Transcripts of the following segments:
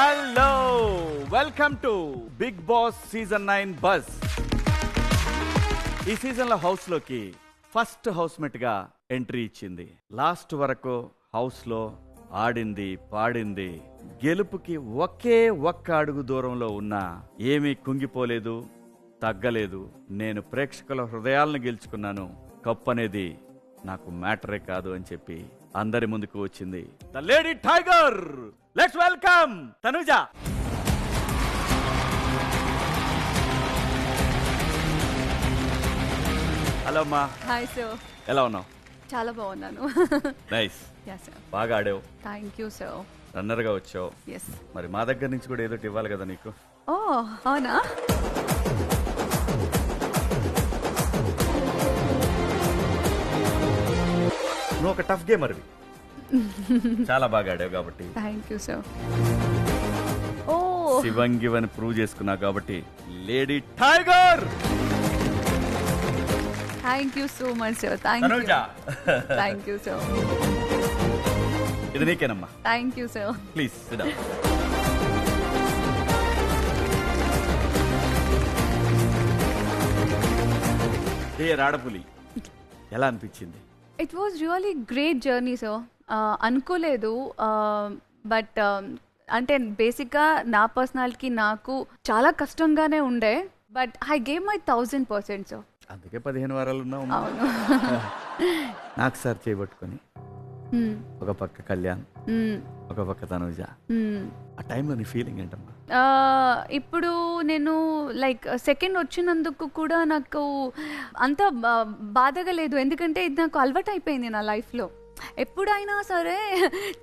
Hello welcome to big boss season 9 buzz. ఈ season లో house లోకి ఫస్ట్ హౌస్ మేట్ గా ఎంట్రీ ఇచ్చింది. లాస్ట్ వరకు హౌస్ లో ఆడింది పాడింది. గెలుపుకి ఒకే ఒక్క అడుగు దూరంలో ఉన్నా ఏమీ కుంగిపోలేదు, తగ్గలేదు. నేను ప్రేక్షకుల హృదయాలను గెలుచుకున్నాను, కప్ అనేది నాకు మ్యాటరే కాదు అని చెప్పి అందరి ముందుకు వచ్చింది the lady tiger. Let's welcome Tanuja. Hello అమ్మా. Hi sir. ఎలా ఉన్నావు? చాలా బాగున్నాను. నైస్. Yeah sir. బాగా ఆడావు. Thank you sir. రన్నర్ గా వచ్చావు. ఎస్. మరి మా దగ్గర నుంచి కూడా ఏదో ఇవ్వాలి కదా నీకు. ఓ అవునా? నువ్వు ఒక టఫ్ గేమర్ వి. చాలా బాగా ఆడావు కాబట్టి. Thank you sir. ఓ శివంగివని ప్రూవ్ చేసుకున్నావు కాబట్టి lady tiger. Thank you so much sir. Thank you. Tanuja. Thank you sir. ఇది నీకేనమ్మా. Thank you sir. Please sit down. రాడపులి ఎలా అనిపించింది? It was really great journey sir. అనుకోలేదు, బట్ అంటే బేసిక్గా నా పర్సనాలిటీకి నాకు చాలా కష్టంగానే ఉండే, but I gave my 1000% sir. అందుకే 15 వారాలు ఉన్నావు. అవును. నాకు సార్ చేయబట్టుకొని ఒక పక్క కళ్యాణ్, ఒక పక్క తనుజ. ఆ టైంలో నీ ఫీలింగ్ ఏంటమ్మా? ఇప్పుడు నేను లైక్ సెకండ్ వచ్చినందుకు కూడా నాకు అంత బాధగా లేదు, ఎందుకంటే ఇది నాకు అలవాటు అయిపోయింది నా లైఫ్లో. ఎప్పుడైనా సరే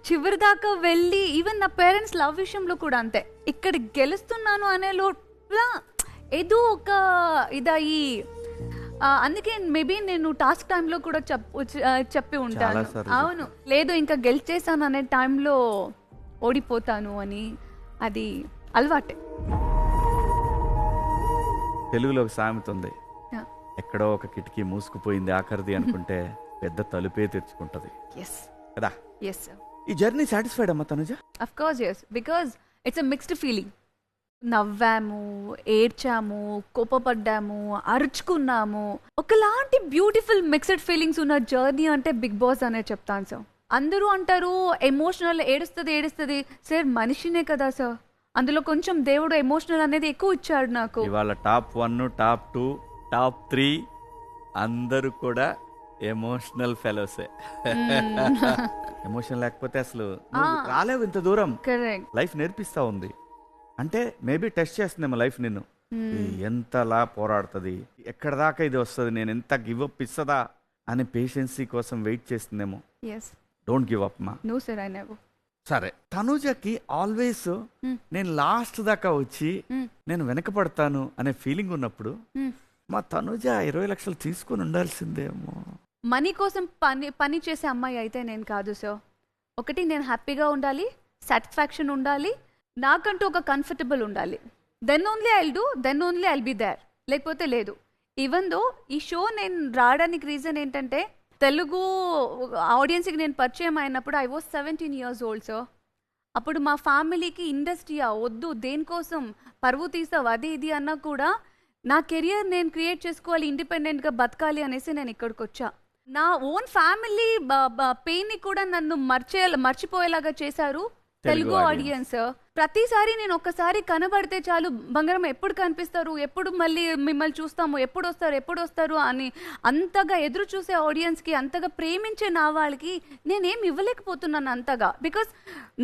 చివరి దాకా వెళ్ళి, ఈవెన్ నా పేరెంట్స్ లవ్ విషయంలో కూడా అంతే, ఇక్కడ గెలుస్తున్నాను అనే లోపల ఏదో ఒక ఇదయ్యి, అందుకే మేబీ నేను టాస్క్ టైంలో కూడా చెప్పి ఉంటాను. అవును, లేదు ఇంకా గెలిచేసాను అనే టైంలో ఓడిపోతాను అని. అది అలవాటే. తెలుగులో ఒక సామెత ఉంది, ఎక్కడో ఒక కిటికీ మూసుకుపోయింది ఆఖరిది అనుకుంటే పెద్ద తలుపే తెచ్చుకుంటది కదా. ఈ జర్నీ సాటిస్ఫైడ్ అమ్మా Tanuja? Of course yes, because it's a mixed feeling. నవ్వాము, ఏడ్చాము, కోపపడ్డాము, అరుచుకున్నాము, ఒకలాంటి బ్యూటిఫుల్ మిక్స్డ్ ఫీలింగ్స్ ఉన్న జర్నీ అంటే బిగ్ బాస్ అనే చెప్తాను సార్. అందరూ అంటారు ఎమోషనల్, ఏడుస్తుంది సార్, మనిషినే కదా సార్, అందులో కొంచెం దేవుడు ఎమోషనల్ అనేది ఎక్కువ ఇచ్చాడు నాకు. ఇవాళ టాప్ 1, టాప్ 2, టాప్ 3 అందరూ కూడా ఎమోషనల్ ఫెలోసే. ఎమోషన్ లేకపోతే అసలు రాలేవు ఇంత దూరం. కరెక్ట్. లైఫ్ నేర్పిస్తా ఉంది అంటే మేబీ టెస్ట్ చేస్తుందేమో లైఫ్ నిన్ను. ఎంతలా పోరాడుతుంది, ఎక్కడ దాకా ఇది వస్తుంది, నేను ఎంత గివ్ అప్ ఇస్తుందా అనే పేషెన్సీ కోసం వెయిట్ చేస్తుందేమో. డోంట్ గివ్ అప్ మా. No sir, I never. సరే, తనుజకి ఆల్వేస్ నేను లాస్ట్ దాకా వచ్చి నేను వెనకపడతాను అనే ఫీలింగ్ ఉన్నప్పుడు మా తనుజ 20 లక్షలు తీసుకొని ఉండాల్సిందేమో. మనీ కోసం పని చేసే అమ్మాయి అయితే నేను కాదు సార్. ఒకటి, నేను హ్యాపీగా ఉండాలి, సాటిస్ఫాక్షన్ ఉండాలి, నాకంటూ ఒక కంఫర్టబుల్ ఉండాలి. Then only I'll do, then only I'll be there, లేకపోతే లేదు. ఈవెన్ దో ఈ షో నేను రావడానికి రీజన్ ఏంటంటే, తెలుగు ఆడియన్స్కి నేను పరిచయం అయినప్పుడు I was 17 years old sir. అప్పుడు మా ఫ్యామిలీకి ఇండస్ట్రీయా వద్దు, దేనికోసం పరువు తీసావు అది ఇది అన్నా కూడా నా కెరియర్ నేను క్రియేట్ చేసుకోవాలి, ఇండిపెండెంట్గా బతకాలి అనేసి నేను ఇక్కడికి వచ్చా. నా ఓన్ ఫ్యామిలీ పెయిన్ని కూడా నన్ను మర్చిపోయేలాగా చేశారు తెలుగు ఆడియన్స్. ప్రతిసారి నేను ఒక్కసారి కనబడితే చాలు, బంగారం ఎప్పుడు కనిపిస్తారు, ఎప్పుడు మళ్ళీ మిమ్మల్ని చూస్తాము, ఎప్పుడు వస్తారు అని అంతగా ఎదురు చూసే ఆడియన్స్కి, అంతగా ప్రేమించే నా వాళ్ళకి నేనేం ఇవ్వలేకపోతున్నాను అంతగా. Because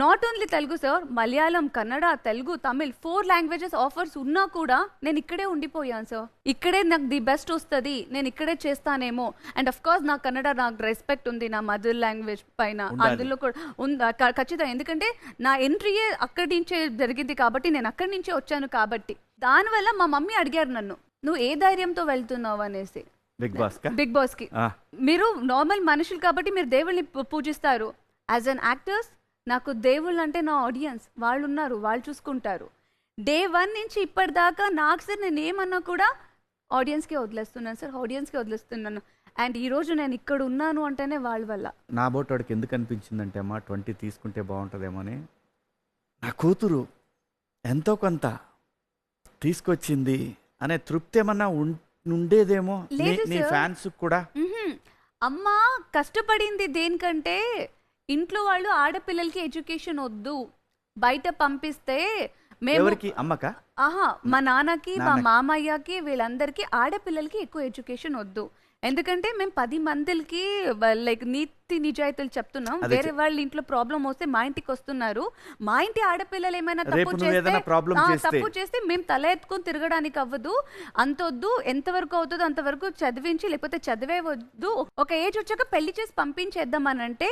not only Telugu sir, Malayalam, Kannada, Telugu, Tamil 4 languages offers ఉన్నా కూడా నేను ఇక్కడే ఉండిపోయాను సార్. ఇక్కడే నాకు ది బెస్ట్ వస్తుంది, నేను ఇక్కడే చేస్తానేమో. అండ్ అఫ్ కోర్స్ నా కన్నడ నాకు రెస్పెక్ట్ ఉంది, నా మదర్ లాంగ్వేజ్ పైన అందులో కూడా ఉంది ఖచ్చితంగా. ఎందుకంటే నా ఎంట్రీయే అక్కడి నుంచే జరిగింది కాబట్టి, నేను అక్కడి నుంచే వచ్చాను కాబట్టి. దానివల్ల మా మమ్మీ అడిగారు నన్ను, నువ్వు ఏ ధైర్యంతో వెళ్తున్నావు అనేసి. బిగ్ బాస్ కి మీరు నార్మల్ మనుషులు కాబట్టి మీరు దేవుళ్ళని పూజిస్తారు. యాజ్ అన్ యాక్టర్స్ నాకు దేవుళ్ళు అంటే నా ఆడియన్స్, వాళ్ళు ఉన్నారు, వాళ్ళు చూసుకుంటారు. డే 1 నుంచి ఇప్పటిదాకా నాకు సార్ నేను ఏమన్నా కూడా ఆడియన్స్కే వదిలేస్తున్నాను సార్, ఆడియన్స్కే వదిలేస్తున్నాను. అండ్ ఈ రోజు నేను ఇక్కడ ఉన్నాను అంటేనే వాళ్ళ వల్ల. నా బోట్ వాడికి ఎందుకు అనిపించిందంటే అమ్మా 20 తీసుకుంటే బాగుంటుందేమో అని. నా కూతురు ఎంతో కొంత తీసుకొచ్చింది అనే తృప్తి ఏమన్నా ఉండేదేమో లేదు నీ సార్. ఫ్యాన్స్ కూడా. అమ్మ కష్టపడింది దేనికంటే ఇంట్లో వాళ్ళు ఆడపిల్లలకి ఎడ్యుకేషన్ వద్దు, బయట పంపిస్తే మేము ఎవరికి? అమ్మక? ఆహా, మా నాన్నకి మా నాన్నకి. మామయ్యకి వీళ్ళందరికీ ఆడపిల్లలకి ఎక్కువ ఎడ్యుకేషన్ వద్దు. ఎందుకంటే మేము 10 మందికి లైక్ నీతి నిజాయితీలు చెప్తున్నాం. అదే వేరే వాళ్ళ ఇంట్లో ప్రాబ్లం వస్తే మా ఇంటికి వస్తున్నారు. మా ఇంటి ఆడపిల్లలు ఏమైనా రేపు తప్పు నువ్వు ఏదైనా ప్రాబ్లం చేస్తే తప్పు చేస్తే మేము తల ఎత్తుకొని తిరగడానికి అవ్వదు. అంతొద్దు, ఎంతవరకు అవుతుందో అంతవరకు చదివించి, లేకపోతే చదివే వద్దు, ఒక ఏజ్ వచ్చాక పెళ్లి చేసి పంపించేద్దాం అని అంటే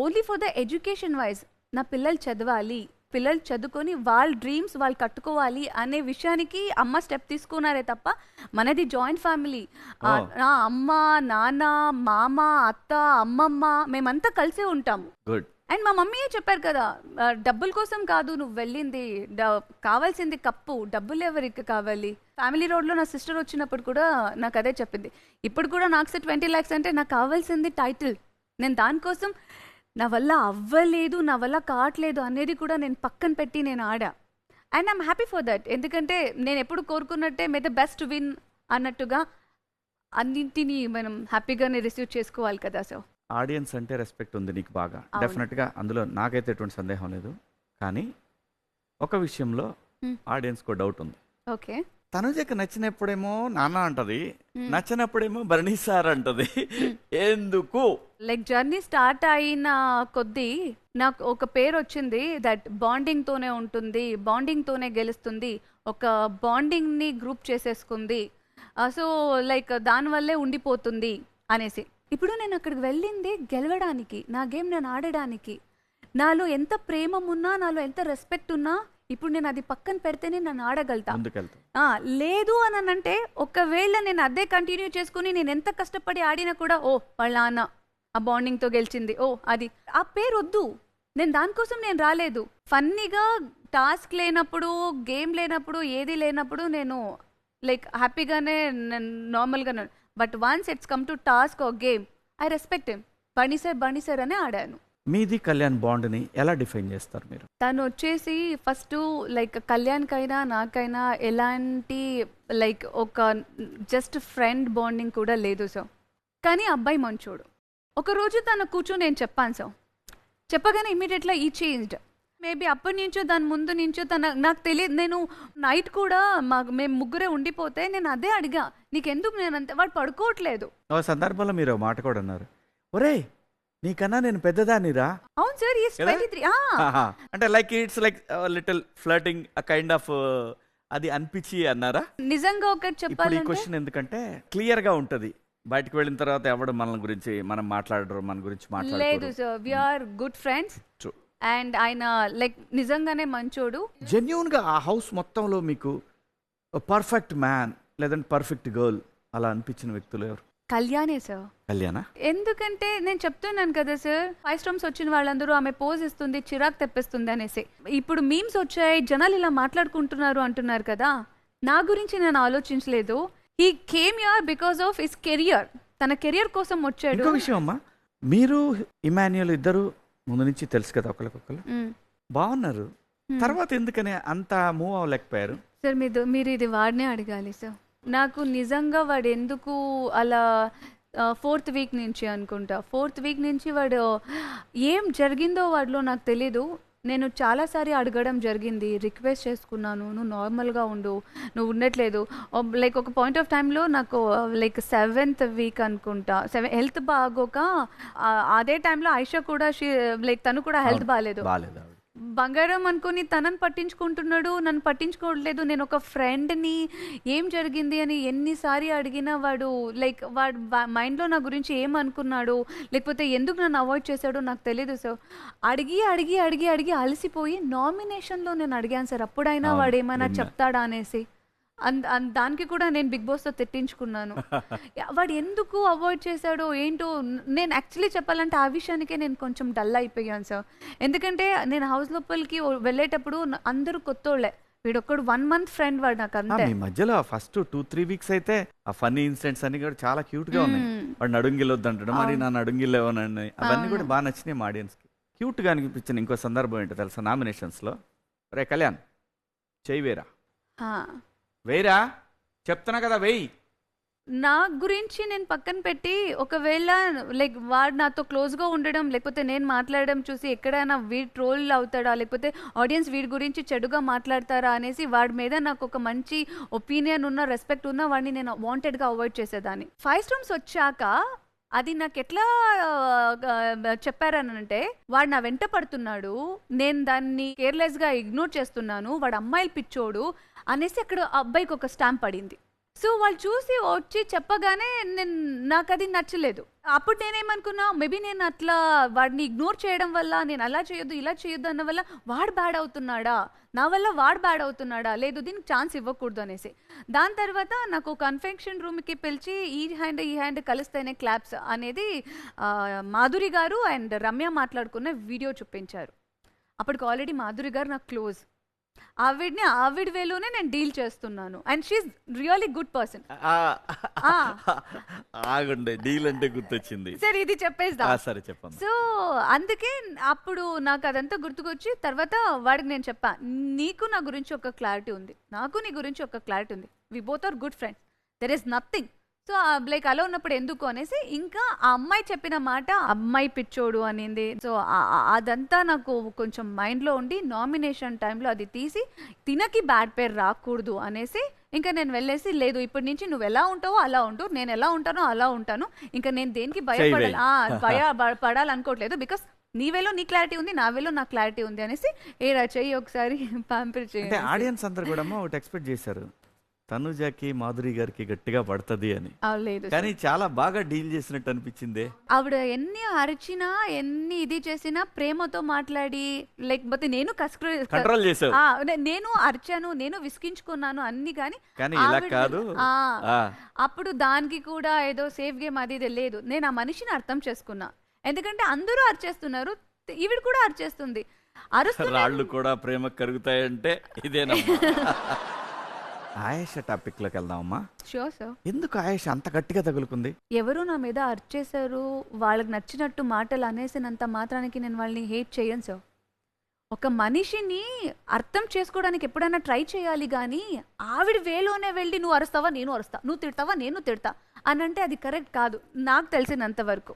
only for the education wise నా పిల్లలు చదవాలి, పిల్లలు చదువుకొని వాళ్ళ డ్రీమ్స్ వాళ్ళు కట్టుకోవాలి అనే విషయానికి అమ్మ స్టెప్ తీసుకున్నారే తప్ప మనది జాయింట్ ఫ్యామిలీ. అమ్మ, నాన్న, మామ, అత్త, అమ్మమ్మ మేమంతా కలిసే ఉంటాము. గుడ్. అండ్ మా మమ్మీయే చెప్పారు కదా, డబ్బుల కోసం కాదు నువ్వు వెళ్ళింది, కావాల్సింది కప్పు, డబ్బులు ఎవరికి కావాలి. ఫ్యామిలీ రోడ్లో నా సిస్టర్ వచ్చినప్పుడు కూడా నాకు అదే చెప్పింది. ఇప్పుడు కూడా నాకు 20 lakhs అంటే నాకు కావాల్సింది టైటిల్. నేను దానికోసం నా వల్ల అవ్వలేదు, నా వల్ల కావట్లేదు అనేది కూడా నేను పక్కన పెట్టి నేను ఆడా. And I'm happy for that. ఎందుకంటే నేను ఎప్పుడు కోరుకున్నట్టే మే ద బెస్ట్ విన్ అన్నట్టుగా అన్నింటినీ మనం హ్యాపీగానే రిసీవ్ చేసుకోవాలి కదా. సో ఆడియన్స్ అంటే రెస్పెక్ట్ ఉంది నీకు బాగా. అవును. డెఫినెట్గా అందులో నాకైతే ఎటువంటి సందేహం లేదు. కానీ ఒక విషయంలో ఆడియన్స్కో డౌట్ ఉంది. ఓకే. తనుజకి నచ్చినప్పుడేమో నాన్న అంటది, నచ్చినప్పుడేమో భరణి సార్ అంటది. ఎందుకు? లైక్ జర్నీ స్టార్ట్ అయిన కొద్దీ నాకు ఒక పేరు వచ్చింది, దట్ బాండింగ్ తోనే ఉంటుంది, బాండింగ్ తోనే గెలుస్తుంది, ఒక బాండింగ్ ని గ్రూప్ చేసేసుకుంది, సో లైక్ దానివల్లే ఉండిపోతుంది అనేసి. ఇప్పుడు నేను అక్కడికి వెళ్ళింది గెలవడానికి, నా గేమ్ నేను ఆడడానికి. నాలో ఎంత ప్రేమ ఉన్నా, నాలో ఎంత రెస్పెక్ట్ ఉన్నా, ఇప్పుడు నేను అది పక్కన పెడితేనే నన్ను ఆడగలుగుతా. లేదు అని అంటే ఒకవేళ నేను అదే కంటిన్యూ చేసుకుని నేను ఎంత కష్టపడి ఆడినా కూడా ఓ వాళ్ళ నాన్న ఆ బాండింగ్తో గెలిచింది, ఓ అది ఆ పేరు వద్దు. నేను దానికోసం నేను రాలేదు. ఫన్నీగా టాస్క్ లేనప్పుడు, గేమ్ లేనప్పుడు, ఏది లేనప్పుడు నేను లైక్ హ్యాపీగానే నార్మల్గా. But once it's come to task or game, I respect him. బణి సార్ అనే ఆడాను. మీది కళ్యాణ్ బాండ్ని ఎలా డిఫైన్ చేస్తారు మీరు? తను వచ్చేసి ఫస్ట్ లైక్ కళ్యాణ్కైనా నాకైనా ఎలాంటి లైక్ ఒక జస్ట్ ఫ్రెండ్ బాండింగ్ కూడా లేదు సార్. కానీ అబ్బాయి మంచోడు. ఒకరోజు తను కూర్చొని నేను చెప్పాను సార్, చెప్పగానే ఇమీడియట్గా ఈ చేంజ్డ్. మేబీ అప్పటి నుంచో దాని ముందు నుంచో నాకు తెలియదు. నేను నైట్ కూడా మేము ముగ్గురే ఉండిపోతే నేను అదే అడిగా, నీకెందుకు నేను అంతే. వాడు పడుకోవట్లేదు. ఒక సందర్భంలో మీరు మాట కూడా అన్నారు, ఒరే నీకన్నా నేను పెద్దదానిరా. అవును సార్, ఈ 23. అంటే like it's like little flirting kind of అది అనిపించి అన్నారా? నిజంగా ఒకటి ఇప్పుడు ఈ చెప్పాలంటే క్వశ్చన్ ఎందుకంటే క్లియర్ గా ఉంటది, బయటకు వెళ్ళిన తర్వాత ఎవడు మన గురించి మనం మాట్లాడరు, మన గురించి లేదు మాట్లాడరు. Sir, we are good friends. And ఆయన లైక్ నిజంగానే మంచోడు. జెన్యూన్ గా ఆ హౌస్ మొత్తంలో మీకు పర్ఫెక్ట్ మ్యాన్ లేదంటే పర్ఫెక్ట్ గర్ల్ అలా అనిపించిన వ్యక్తులు ఎవరు? కళ్యాణే సార్. కళ్యాణ? ఎందుకంటే నేను చెప్తున్నాను కదా సార్, 5 స్టార్స్ వచ్చిన వాళ్ళందరూ ఆమె పోజ్ ఇస్తుంది, చిరాకు తెప్పిస్తుంది అనేసి. ఇప్పుడు మీమ్స్ వచ్చాయి, జనాలు ఇలా మాట్లాడుకుంటున్నారు అంటున్నారు కదా, నా గురించి నేను ఆలోచించలేదు. He came here because of his career. తన కెరియర్ కోసం వచ్చాడు. ఇంకో విషయం అమ్మా, మీరు ఇమాన్యుయల్ ఇద్దరు ముందు నుంచి తెలుసు కదా ఒకరికొకరు, బాగున్నారు. తర్వాత ఎందుకని అంత మూవ్ అవ్వలేకపోయారు? సార్ మీరు ఇది వాడినే అడగాలి సార్. నాకు నిజంగా వాడు ఎందుకు అలా 4th వీక్ నుంచి అనుకుంటా, 4th వీక్ నుంచి వాడు ఏం జరిగిందో వాడిలో నాకు తెలీదు. నేను చాలాసారి అడగడం జరిగింది, రిక్వెస్ట్ చేసుకున్నాను, నువ్వు నార్మల్గా ఉండు, నువ్వు ఉండట్లేదు. లైక్ ఒక పాయింట్ ఆఫ్ టైంలో నాకు లైక్ 7th వీక్ అనుకుంటా, హెల్త్ బాగోక, అదే టైంలో ఐషా కూడా లైక్ తను కూడా హెల్త్ బాగాలేదు. బంగారం అనుకుని తనని పట్టించుకుంటున్నాడు, నన్ను పట్టించుకోవట్లేదు. నేను ఒక ఫ్రెండ్ని ఏం జరిగింది అని ఎన్నిసారి అడిగినా వాడు లైక్ వాడు మైండ్లో నా గురించి ఏమనుకున్నాడు, లేకపోతే ఎందుకు నన్ను అవాయిడ్ చేశాడో నాకు తెలీదు సార్. అడిగి అడిగి అడిగి అడిగి అలసిపోయి నామినేషన్లో నేను అడిగాను సార్, అప్పుడైనా వాడు ఏమైనా చెప్తాడా అనేసి. దానికి కూడా నేను బిగ్ బాస్తో తిట్టించుకున్నాను. వాడు ఎందుకు అవాయిడ్ చేశాడో ఏంటో. నేను యాక్చువల్లీ చెప్పాలంటే ఆ విషయానికే నేను కొంచెం డల్ అయిపోయాను సార్. ఎందుకంటే నేను హౌస్ లోపలికి వెళ్ళేటప్పుడు అందరూ కొత్తోళ్ళే, వీడొక్కడు 1 month ఫ్రెండ్ వాడు నాకు అంతే. మీ మధ్యలో ఫస్ట్ 2-3 వీక్స్ అయితే ఆ ఫన్నీ ఇన్సిడెంట్స్ అన్ని కూడా చాలా క్యూట్ గా ఉన్నాయి. వాడు నడుంగిల్ వద్దంటాడు, మరి నా నడుంగిల్ ఏమోనండి, అవన్నీ కూడా బాగా నచ్చినాయి మా ఆడియన్స్ కి. క్యూట్ గా అనిపించిన ఇంకో సందర్భం ఏంటో తెలుసా, నామినేషన్స్ లో రే కళ్యాణ్ చెయ్యి వేరా, ఆ. వేరా చెప్తున్నా కదా, వెయ్యి. నా గురించి నేను పక్కన పెట్టి ఒకవేళ లైక్ వాడు నాతో క్లోజ్గా ఉండడం లేకపోతే నేను మాట్లాడడం చూసి ఎక్కడైనా వీడు ట్రోల్ అవుతాడా లేకపోతే ఆడియన్స్ వీడి గురించి చెడుగా మాట్లాడతారా అనేసి వాడి మీద నాకు ఒక మంచి ఒపీనియన్ ఉన్న రెస్పెక్ట్ ఉన్న వాడిని నేను వాంటెడ్గా అవాయిడ్ చేసేదాన్ని. 5 స్టార్స్ వచ్చాక అది నాకు ఎట్లా చెప్పారనంటే వాడు నా వెంట పడుతున్నాడు, నేను దాన్ని కేర్లెస్గా ఇగ్నోర్ చేస్తున్నాను, వాడు అమ్మాయిలు పిచ్చోడు అనేసి అక్కడ అబ్బాయికి ఒక స్టాంప్ పడింది. సో వాళ్ళు చూసి వచ్చి చెప్పగానే నాకు అది నచ్చలేదు. అప్పుడు నేనేమనుకున్నా, మేబీ నేను అట్లా వాడిని ఇగ్నోర్ చేయడం వల్ల, నేను అలా చేయొద్దు ఇలా చేయొద్దు అన్న వల్ల వాడు బ్యాడ్ అవుతున్నాడా, నా వల్ల వాడు బ్యాడ్ అవుతున్నాడా, లేదు దీనికి ఛాన్స్ ఇవ్వకూడదు అనేసి. దాని తర్వాత నాకు కన్ఫెక్షన్ రూమ్కి పిలిచి ఈ హ్యాండ్ కలిస్తేనే క్లాప్స్ అనేది మాధురి గారు అండ్ రమ్య మాట్లాడుకున్న వీడియో చూపించారు. అప్పటికి ఆల్రెడీ మాధురి గారు నాకు క్లోజ్. ఆవిడ వేలోనే నేను డీల్ చేస్తున్నాను and she really good person. ఆగుండే, డీల్ అంటే గుర్తొచ్చింది. సరే ఇది చెప్పేస్తా. సరే చెప్పండి. సో అందుకే అప్పుడు నాకు అదంతా గుర్తుకొచ్చి తర్వాత వాడికి నేను చెప్పా, నీకు నా గురించి ఒక క్లారిటీ ఉంది, నాకు నీ గురించి ఒక క్లారిటీ ఉంది, we both are good friends, there is nothing. So like అలా ఉన్నప్పుడు ఎందుకు అనేసి ఇంకా ఆ అమ్మాయి చెప్పిన మాట అమ్మాయి పిచ్చోడు అనింది. సో అదంతా నాకు కొంచెం మైండ్లో ఉండి నామినేషన్ టైంలో అది తీసి తినకి బ్యాడ్ పేరు రాకూడదు అనేసి ఇంకా నేను వెళ్ళేసి, లేదు ఇప్పటి నుంచి నువ్వు ఎలా ఉంటావో అలా ఉండు, నేను ఎలా ఉంటానో అలా ఉంటాను, ఇంకా నేను దేనికి భయపడాలనుకోవట్లేదు, బికాస్ నీ వేలో నీ క్లారిటీ ఉంది, నా వేలో నా క్లారిటీ ఉంది అనేసి ఏరా చెయ్యి ఒకసారి ప్యాంపర్ చేయండి. ఆడియన్స్ అందరు కూడా ఒకటి ఎక్స్పెక్ట్ చేశారు, తనుజాకి మాధురి గారికి గట్టిగా పడుతుంది అని. కానీ చాలా బాగా డీల్ చేసినట్టు అనిపించింది. ఆవిడ ఎన్ని అరిచినా ఎన్ని ఇది చేసినా ప్రేమతో మాట్లాడి, లేకపోతే నేను కంట్రోల్ చేసావు, నేను అరిచాను, నేను విసిగించుకున్నాను అన్ని, కానీ ఇలా కాదు. అప్పుడు దానికి కూడా ఏదో సేఫ్ గేమ్ అది ఇది లేదు. నేను ఆ మనిషిని అర్థం చేసుకున్నా, ఎందుకంటే అందరూ అరిచేస్తున్నారు, ఈవిడ కూడా అరిచేస్తుంది. రాళ్ళు కూడా ప్రేమ కరుగుతాయంటే ఇదేనమ్మా. ఆయేష టాపిక్ లోకి వెళ్దామమ్మా. Sure sir. ఎందుకు ఆయేష అంత గట్టిగా తగులుకుంది? ఎవరు నా మీద అరిచేశారు, వాళ్ళకి నచ్చినట్టు మాటలు అనేసినంత మాత్రానికి నేను వాళ్ళని హేట్ చేయను సార్. ఒక మనిషిని అర్థం చేసుకోవడానికి ఎప్పుడైనా ట్రై చేయాలి, కానీ ఆవిడ వేలోనే వెళ్ళి నువ్వు అరుస్తావా నేను అరుస్తా, నువ్వు తిడతావా నేను తిడతా అని అంటే అది కరెక్ట్ కాదు నాకు తెలిసినంత వరకు.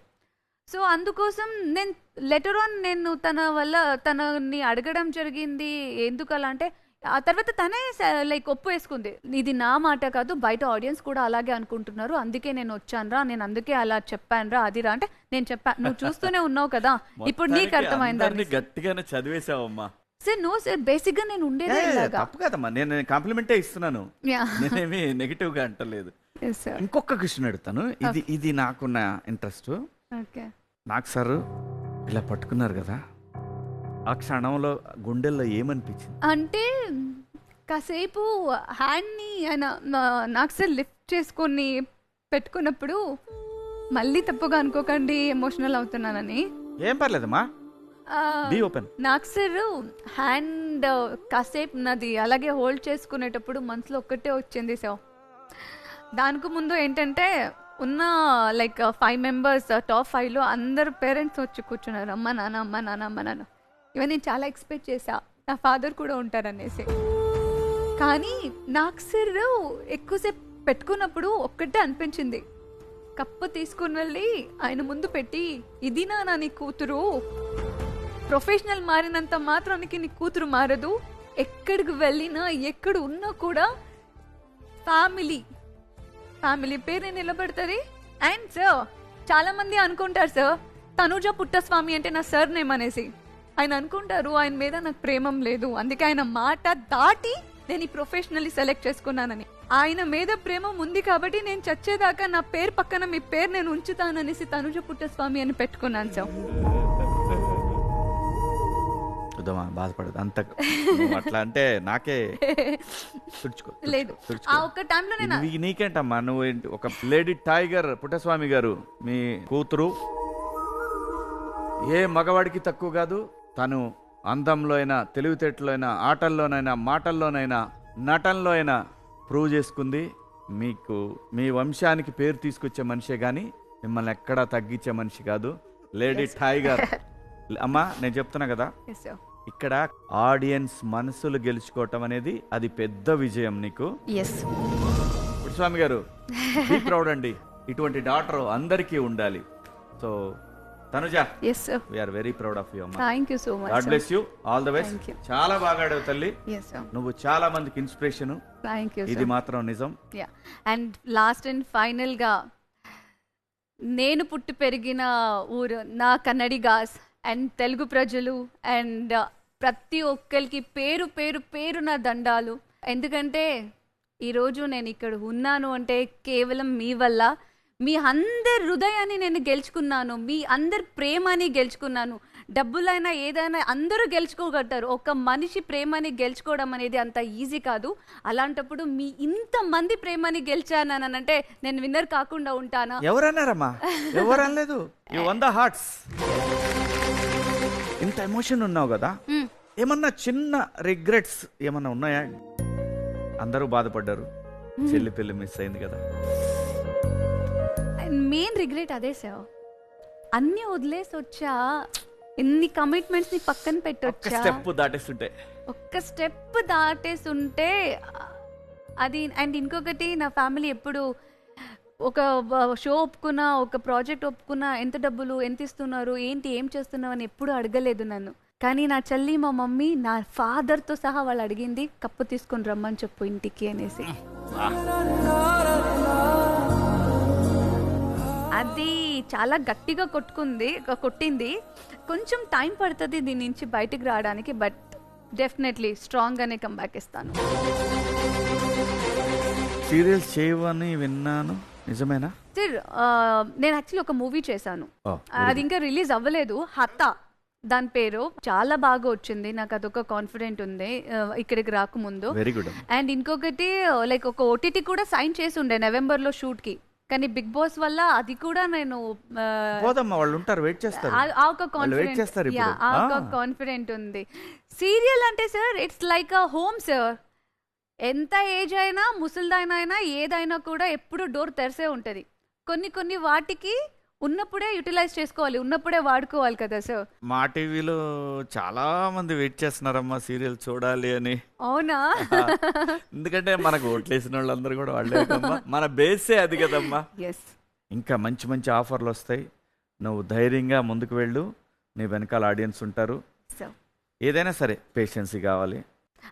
సో అందుకోసం నేను లెటర్ ఆన్ నేను తనని అడగడం జరిగింది. ఎందుకు అలా అంటే ఆ తర్వాత తనే లైక్ ఒప్పు వేసుకుంది, ఇది నా మాట కాదు, బయట ఆడియన్స్ కూడా అలాగే అనుకుంటున్నారు, అందుకే నేను వచ్చానురా, నేను అందుకే అలా చెప్పానురా అదిరా అంటే నేను చెప్పా, నువ్వు చూస్తూనే ఉన్నావు కదా, ఇప్పుడు నీకు అర్థమైంది. గట్టిగానే చదివేసావమ్మా. సార్ నో సార్, బేసిక్ గా నేను ఉండేది తప్పు కదమ్మా, నేను కాంప్లిమెంటే ఇస్తున్నాను, నేనేమి నెగిటివ్ గా అంటలేదు. ఇంకొక క్వశ్చన్ అడుగుతాను, ఇది నాకున్న ఇంట్రెస్ట్. నాకు సార్ ఇలా పట్టుకున్నారు కదా, ఆ క్షణంలో గుండెల్లో ఏమనిపించింది? అంటే కాసేపు హ్యాండ్ని ఆయన నాకు సార్ లిఫ్ట్ చేసుకొని పెట్టుకున్నప్పుడు, మళ్ళీ తప్పుగా అనుకోకండి ఎమోషనల్ అవుతున్నానని, ఏం పర్లేదమ్మా, బీ ఓపెన్. నాకు సార్ హ్యాండ్ కాసేపు నాది అలాగే హోల్డ్ చేసుకునేటప్పుడు మనసులో ఒక్కటే వచ్చింది సార్. దానికి ముందు ఏంటంటే ఉన్న లైక్ 5 మెంబర్స్ టాప్ 5లో అందరు పేరెంట్స్ వచ్చి కూర్చున్నారు, అమ్మ నాన్న అమ్మ నాన్న అమ్మ నాన్న. ఇవన్నీ నేను చాలా ఎక్స్పెక్ట్ చేశా, నా ఫాదర్ కూడా ఉంటారనేసి. కానీ నాకు సార్ ఎక్కువసేపు పెట్టుకున్నప్పుడు ఒక్కటే అనిపించింది, కప్పు తీసుకుని వెళ్ళి ఆయన ముందు పెట్టి, ఇది నా నీ కూతురు, ప్రొఫెషనల్ మారినంత మాత్రానికి నీ కూతురు మారదు, ఎక్కడికి వెళ్ళినా ఎక్కడ ఉన్నా కూడా ఫ్యామిలీ పేరే నిలబడుతుంది. అండ్ సార్ చాలా మంది అనుకుంటారు సార్ తనుజ పుట్టస్వామి అంటే నా సర్ నేమ్ అనేసి, ఆయన అనుకుంటారు ఆయన మీద నాకు ప్రేమం లేదు, అందుకే ఆయన మాట దాటి నేను ఈ ప్రొఫెషనల్లీ సెలెక్ట్ చేసుకున్నానని. ఆయన మీద ప్రేమ ఉంది కాబట్టి నేను చచ్చేదాకా నా పేరు పక్కన మీ పేరు నేను ఉంచుతాననేసి తనుజ పుట్టస్వామి అని పెట్టుకున్నాను సార్. బాధపడదు అంత అట్లా అంటే నాకే లేదు. ఆ ఒక్క టైంలో నేను నీకేంటమ్మా, నువ్వు ఒక లేడీ టైగర్ పుట్టస్వామి గారు మీ కూతురు, ఏ మగవాడికి తక్కువ కాదు, తను అందంలో అయినా, తెలివితేటలో అయినా, ఆటల్లోనైనా, మాటల్లోనైనా, నటనలో అయినా ప్రూవ్ చేసుకుంది. మీకు మీ వంశానికి పేరు తీసుకొచ్చే మనిషే కానీ మిమ్మల్ని ఎక్కడా తగ్గించే మనిషి కాదు, లేడీ టైగర్. అమ్మా నేను చెప్తున్నా కదా, ఇక్కడ ఆడియన్స్ మనసులు గెలుచుకోవటం అనేది అది పెద్ద విజయం నీకు. ఎస్ పుట్స్వామి గారు ప్రౌడ్ అండి, ఇటువంటి డాటర్ అందరికీ ఉండాలి. So Tanuja, yes sir, we're very proud of you అమ్మా. Thank you so much. God bless you, all the best. Thank you. చాలా బాగా ఆడావు తల్లి, ఎస్ సార్, నువ్వు చాలా మందికి ఇన్స్పిరేషన్, థ్యాంక్ యూ ఇది సార్. మాత్రం నిజం. యా, అండ్ లాస్ట్ అండ్ ఫైనల్గా నేను పుట్టి పెరిగిన ఊరు నా కన్నడి గాస్ అండ్ తెలుగు ప్రజలు అండ్ ప్రతి ఒక్కరికి పేరు పేరు పేరు నా దండాలు. ఎందుకంటే ఈరోజు నేను ఇక్కడ ఉన్నాను అంటే కేవలం మీ వల్ల. మీ అందరి హృదయాన్ని నేను గెలుచుకున్నాను, మీ అందరి ప్రేమని గెలుచుకున్నాను. డబ్బులైనా ఏదైనా అందరూ గెలుచుకోగలుగుతారు, ఒక మనిషి ప్రేమని గెలుచుకోవడం అనేది అంత ఈజీ కాదు. అలాంటప్పుడు మీ ఇంతమంది ప్రేమని గెలిచానంటే నేను విన్నర్ కాకుండా ఉంటానా? ఎవరన్నారమ్మా? ఎవరు అనలేదు. You one the hearts. ఇంత ఎమోషన్ ఉన్నావు కదా, ఏమన్నా చిన్న రిగ్రెట్స్ ఏమన్నా ఉన్నాయా? అందరూ బాధపడ్డారు, చెల్లి పెళ్లి మిస్ అయింది కదా. మెయిన్ రిగ్రెట్ అదే సార్, అన్ని వదిలేసి వచ్చా, ఎన్ని కమిట్మెంట్స్ ని పక్కన పెట్టొచ్చా, స్టెప్ దాటేస్తుంటే ఒక్క స్టెప్ దాటేస్తుంటే అది. అండ్ ఇంకొకటి, నా ఫ్యామిలీ ఎప్పుడు ఒక షో ఒప్పుకున్నా, ఒక ప్రాజెక్ట్ ఒప్పుకున్నా, ఎంత డబ్బులు ఎంత ఇస్తున్నారు, ఏంటి, ఏం చేస్తున్నావు అని ఎప్పుడు అడగలేదు నన్ను. కానీ నా చెల్లి, మా మమ్మీ, నా ఫాదర్తో సహా వాళ్ళు అడిగింది, కప్పు తీసుకొని రమ్మని చెప్పు ఇంటికి అనేసి. అది చాలా గట్టిగా కొట్టింది. కొంచెం టైం పడుతుంది దీని నుంచి బయటకు రావడానికి, బట్ డెఫినెట్లీ స్ట్రాంగ్ గానే కంబ్యాక్ ఇస్తాను. సీరియల్స్ చేయవని విన్నాను, నిజమేనా? సార్, నేను యాక్చువల్లీ ఒక మూవీ చేశాను, Oh, అది ఇంకా రిలీజ్ అవ్వలేదు, హత్తా దాని పేరు. చాలా బాగా వచ్చింది, నాకు అదొక కాన్ఫిడెంట్ ఉంది ఇక్కడికి రాకముందు. Very good. అండ్ ఇంకొకటి, లైక్ ఒక ఓటీటీ కూడా సైన్ చేసి ఉండే నవంబర్లో షూట్కి, కానీ బిగ్ బాస్ వల్ల అది కూడా నేను పోదమ్మా, వాళ్ళు ఉంటారు, వెయిట్ చేస్తారు. ఆ ఒక కాన్ఫిడెంట్ ఉంది. సీరియల్ అంటే sir, it's like a home sir. ఎంత ఏజ్ అయినా, ముసలిదైనా ఏదైనా కూడా ఎప్పుడు డోర్ తెరిసే ఉంటుంది. కొన్ని వాటికి ఉన్నప్పుడే యూటిలైజ్ చేసుకోవాలి, ఉన్నప్పుడే వాడుకోవాలి కదా సార్. మా టీవీలో చాలా మంది వెయిట్ చేస్తున్నారమ్మా సీరియల్ చూడాలి అని. అవునా? ఎందుకంటే మనకు ఓట్లేసిన వాళ్ళందరూ కూడా వాళ్ళే కదమ్మా, మన బేసే అది కదమ్మా. ఎస్, ఇంకా మంచి మంచి ఆఫర్లు వస్తాయి, నువ్వు ధైర్యంగా ముందుకు వెళ్ళు, నీ వెనకాల ఆడియన్స్ ఉంటారు. సో ఏదైనా సరే పేషెన్సీ కావాలి.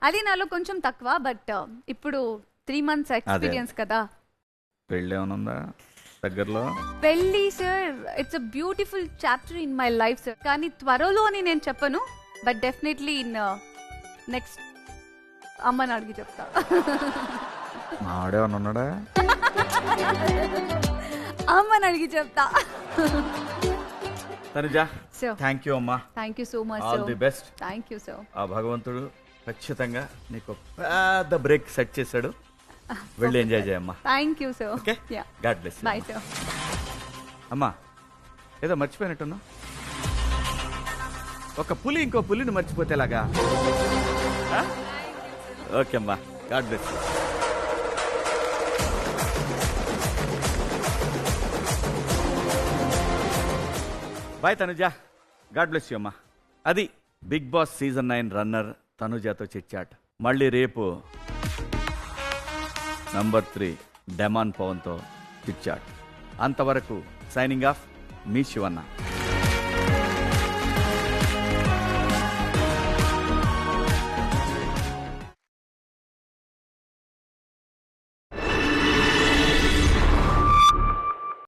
అది నాలో కొంచెం తక్కువ, బట్ ఇప్పుడు 3 months ఎక్స్పీరియన్స్ కదా. పెళ్ళి ఏమైనా ఉందా దగ్గరలో? పెళ్ళి sir, it's a beautiful chapter in my life sir. కానీ త్వరలో అని నేను చెప్పను, బట్ డెఫినెట్లీ ఇన్ నెక్స్ట్ అమ్మని అడిగి చెప్తా. ఆడేమన్నా ఉన్నాడా? అమ్మని అడిగి చెప్తా. తనుజా, Sir. థ్యాంక్ యూ అమ్మా, thank you so much all sir. The best. Thank you sir. ఆ భగవంతుడు ఖచ్చితంగా నీకు పెద్ద బ్రేక్ సెట్ చేశాడు, వెళ్ళి ఎంజాయ్ చేయమ్మా. Thank you sir. Okay, yeah, God bless. Bye sir. అమ్మా, ఏదో మర్చిపోయినట్టున్నా, ఒక పులి ఇంకో పులిని మర్చిపోతే ఎలాగా? ఓకే అమ్మా, God bless. Bye Tanuja, God bless you అమ్మా. అది బిగ్ బాస్ సీజన్ 9 రన్నర్ తనుజాతో చిట్చాట్. మళ్ళీ రేపు నంబర్ 3 డెమాన్ పవన్తో చిట్చాట్. అంతవరకు సైనింగ్ ఆఫ్, మీ శివన్న.